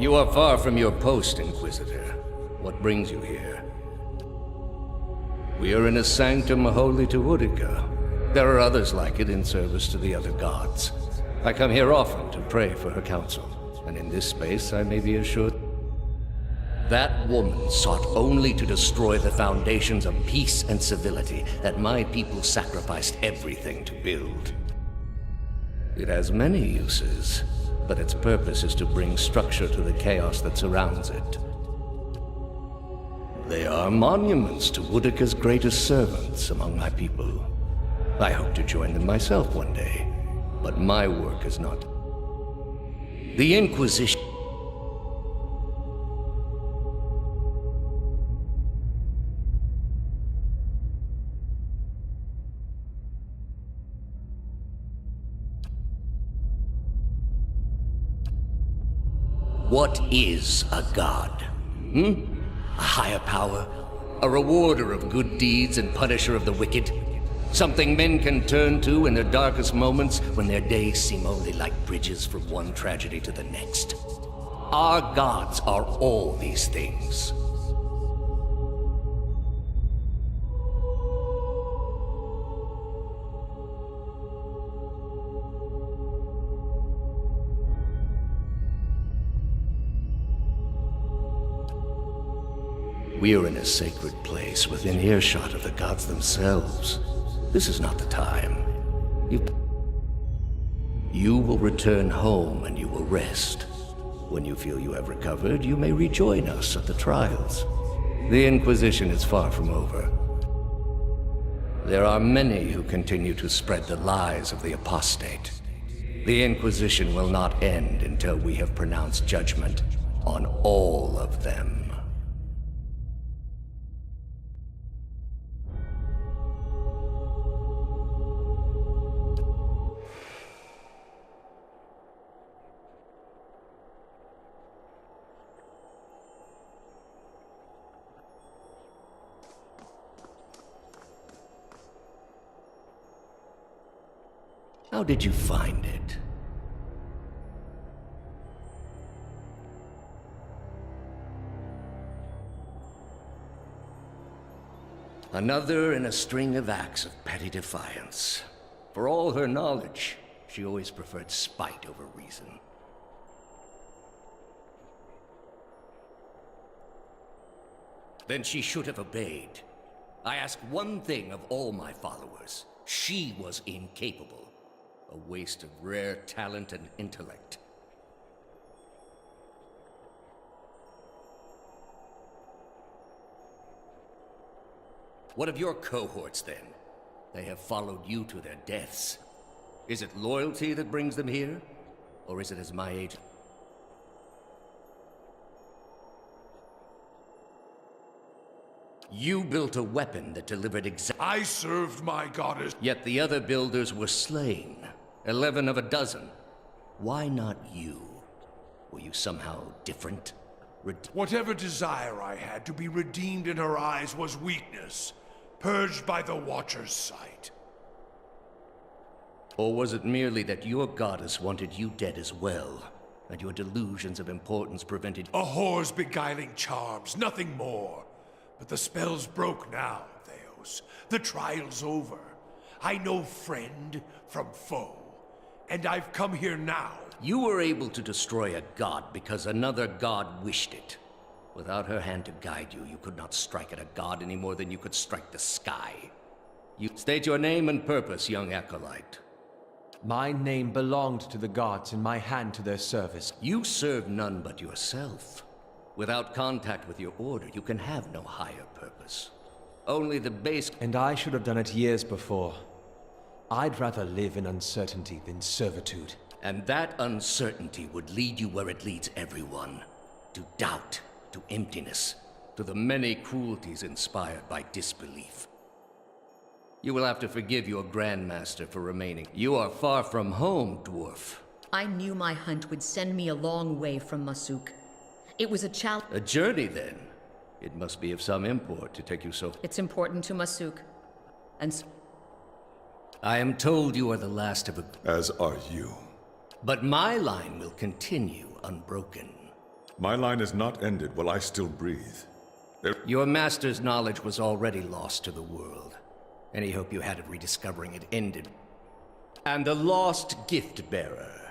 You are far from your post, Inquisitor. What brings you here? We are in a sanctum holy to Utica. There are others like it in service to the other gods. I come here often to pray for her counsel, and in this space I may be assured that woman sought only to destroy the foundations of peace and civility that my people sacrificed everything to build. It has many uses, but its purpose is to bring structure to the chaos that surrounds it. They are monuments to Woodica's greatest servants among my people. I hope to join them myself one day, but my work is not. The Inquisition. What is a god? A higher power? A rewarder of good deeds and punisher of the wicked? Something men can turn to in their darkest moments when their days seem only like bridges from one tragedy to the next. Our gods are all these things. We are in a sacred place within earshot of the gods themselves. This is not the time. You will return home and you will rest. When you feel you have recovered, you may rejoin us at the trials. The Inquisition is far from over. There are many who continue to spread the lies of the apostate. The Inquisition will not end until we have pronounced judgment on all of them. How did you find it? Another in a string of acts of petty defiance. For all her knowledge, she always preferred spite over reason. Then she should have obeyed. I ask one thing of all my followers. She was incapable. A waste of rare talent and intellect. What of your cohorts, then? They have followed you to their deaths. Is it loyalty that brings them here? Or is it as my agent? You built a weapon that delivered I served my goddess. Yet the other builders were slain. 11 of a dozen. Why not you? Were you somehow different? Whatever desire I had to be redeemed in her eyes was weakness, purged by the Watcher's sight. Or was it merely that your goddess wanted you dead as well, and your delusions of importance prevented— A whore's beguiling charms, nothing more. But the spell's broke now, Thaos. The trial's over. I know friend from foe. And I've come here now. You were able to destroy a god because another god wished it. Without her hand to guide you, you could not strike at a god any more than you could strike the sky. You state your name and purpose, young acolyte. My name belonged to the gods and my hand to their service. You serve none but yourself. Without contact with your order, you can have no higher purpose. Only the base— And I should have done it years before. I'd rather live in uncertainty than servitude. And that uncertainty would lead you where it leads everyone. To doubt, to emptiness, to the many cruelties inspired by disbelief. You will have to forgive your Grandmaster for remaining. You are far from home, dwarf. I knew my hunt would send me a long way from Masuk. It was a challenge. A journey, then? It must be of some import to take you so— It's important to Masuk. And I am told you are the last of a— As are you. But my line will continue unbroken. My line is not ended while I still breathe. Your master's knowledge was already lost to the world. Any hope you had of rediscovering it ended. And the lost gift-bearer.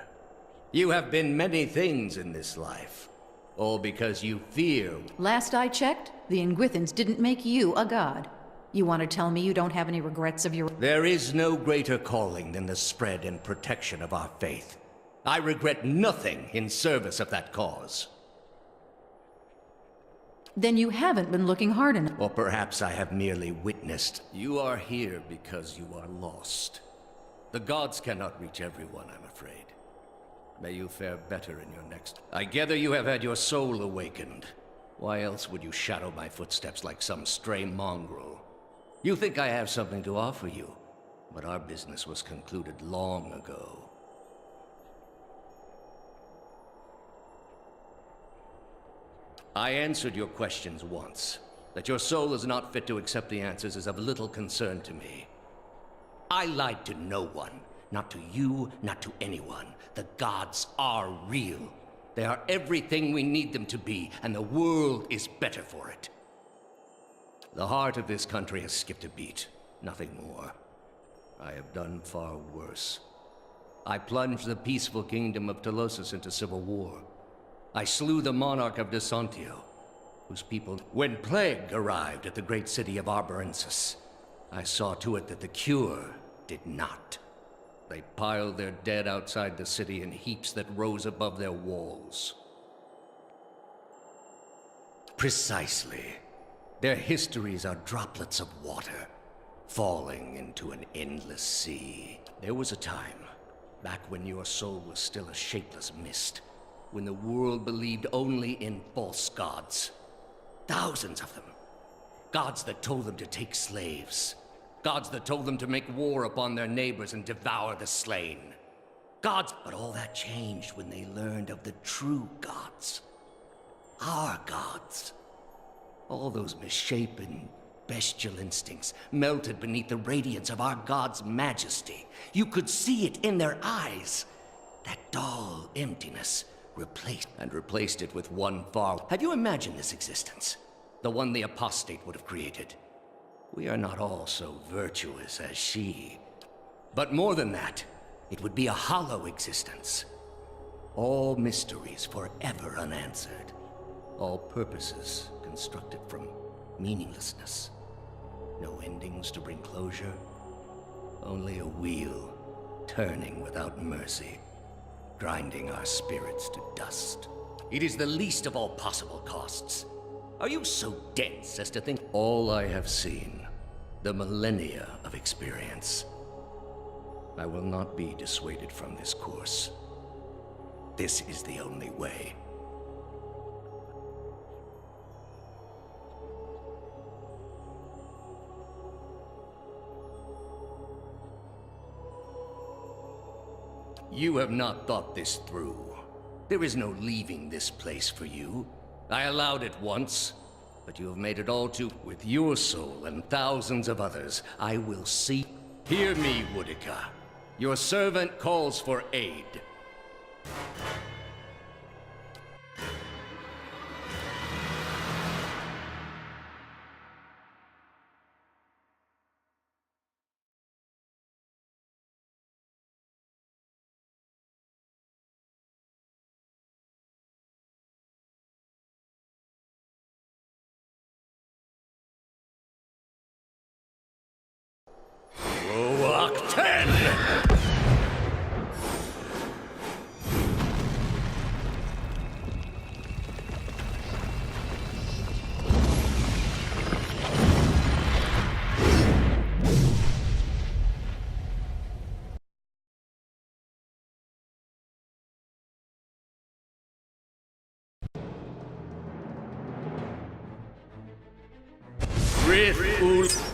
You have been many things in this life. All because you fear. Last I checked, the Ingwithans didn't make you a god. You want to tell me you don't have any regrets of your... There is no greater calling than the spread and protection of our faith. I regret nothing in service of that cause. Then you haven't been looking hard enough. Or perhaps I have merely witnessed. You are here because you are lost. The gods cannot reach everyone, I'm afraid. May you fare better in your next... I gather you have had your soul awakened. Why else would you shadow my footsteps like some stray mongrel? You think I have something to offer you, but our business was concluded long ago. I answered your questions once. That your soul is not fit to accept the answers is of little concern to me. I lied to no one. Not to you, not to anyone. The gods are real. They are everything we need them to be, and the world is better for it. The heart of this country has skipped a beat. Nothing more. I have done far worse. I plunged the peaceful kingdom of Thaos into civil war. I slew the monarch of Desantio, whose people... When plague arrived at the great city of Arborensis, I saw to it that the cure did not. They piled their dead outside the city in heaps that rose above their walls. Precisely. Their histories are droplets of water, falling into an endless sea. There was a time, back when your soul was still a shapeless mist, when the world believed only in false gods. Thousands of them. Gods that told them to take slaves. Gods that told them to make war upon their neighbors and devour the slain. Gods, but all that changed when they learned of the true gods. Our gods. All those misshapen, bestial instincts melted beneath the radiance of our God's majesty. You could see it in their eyes. That dull emptiness replaced it with one far... Have you imagined this existence? The one the apostate would have created. We are not all so virtuous as she. But more than that, it would be a hollow existence. All mysteries forever unanswered. All purposes constructed from meaninglessness. No endings to bring closure. Only a wheel, turning without mercy, grinding our spirits to dust. It is the least of all possible costs. Are you so dense as to think all I have seen, the millennia of experience? I will not be dissuaded from this course. This is the only way. You have not thought this through. There is no leaving this place for you. I allowed it once, but you have made it all too... With your soul and thousands of others, I will see... Hear me, Woodica. Your servant calls for aid. Roak 10! Rith ul...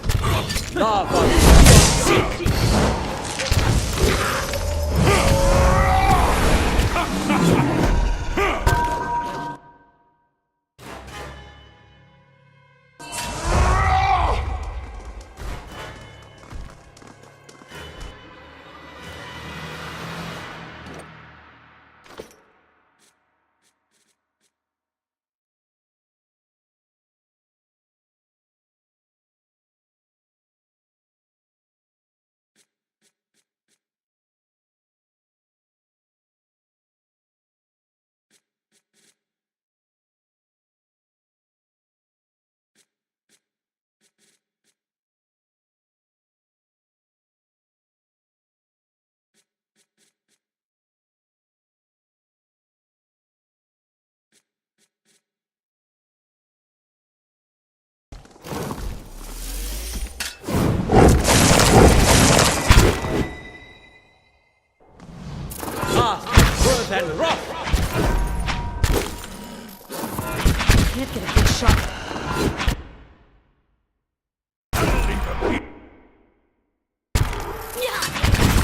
Can't get a good shot.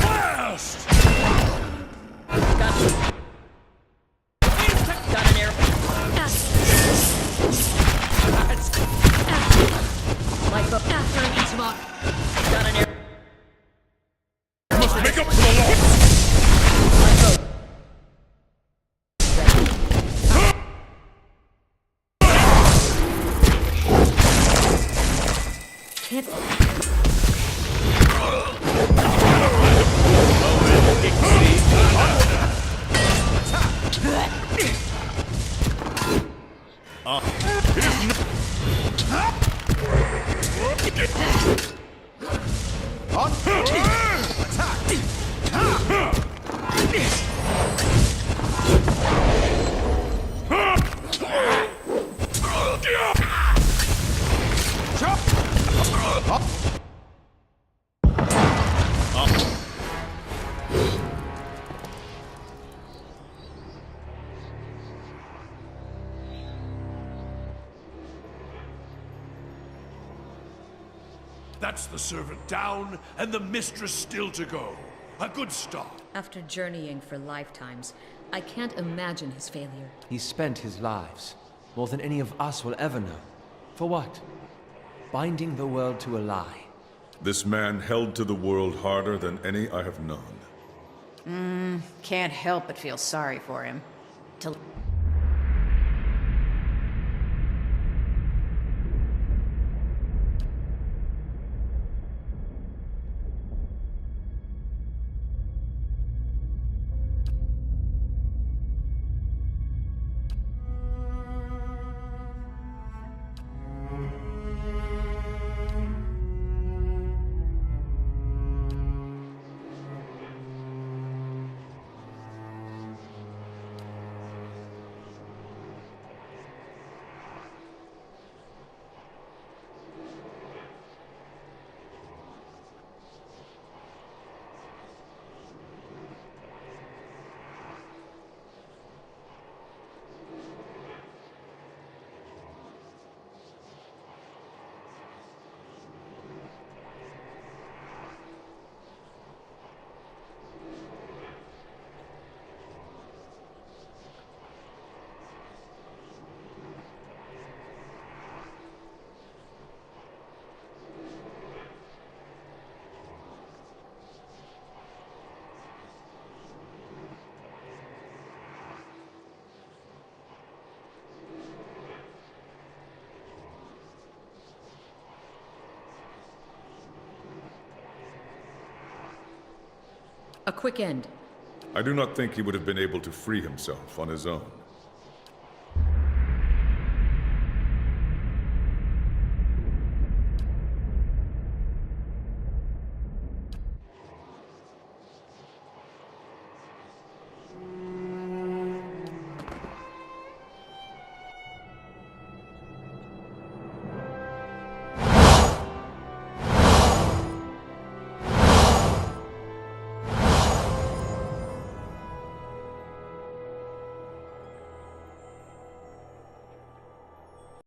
Blast! Got an arrow. My bow. After an each mark. Got an arrow. Must make up for the loss! My bow. Can't. That's the servant down, and the mistress still to go. A good start. After journeying for lifetimes, I can't imagine his failure. He spent his lives, more than any of us will ever know. For what? Binding the world to a lie. This man held to the world harder than any I have known. Can't help but feel sorry for him. To A quick end. I do not think he would have been able to free himself on his own.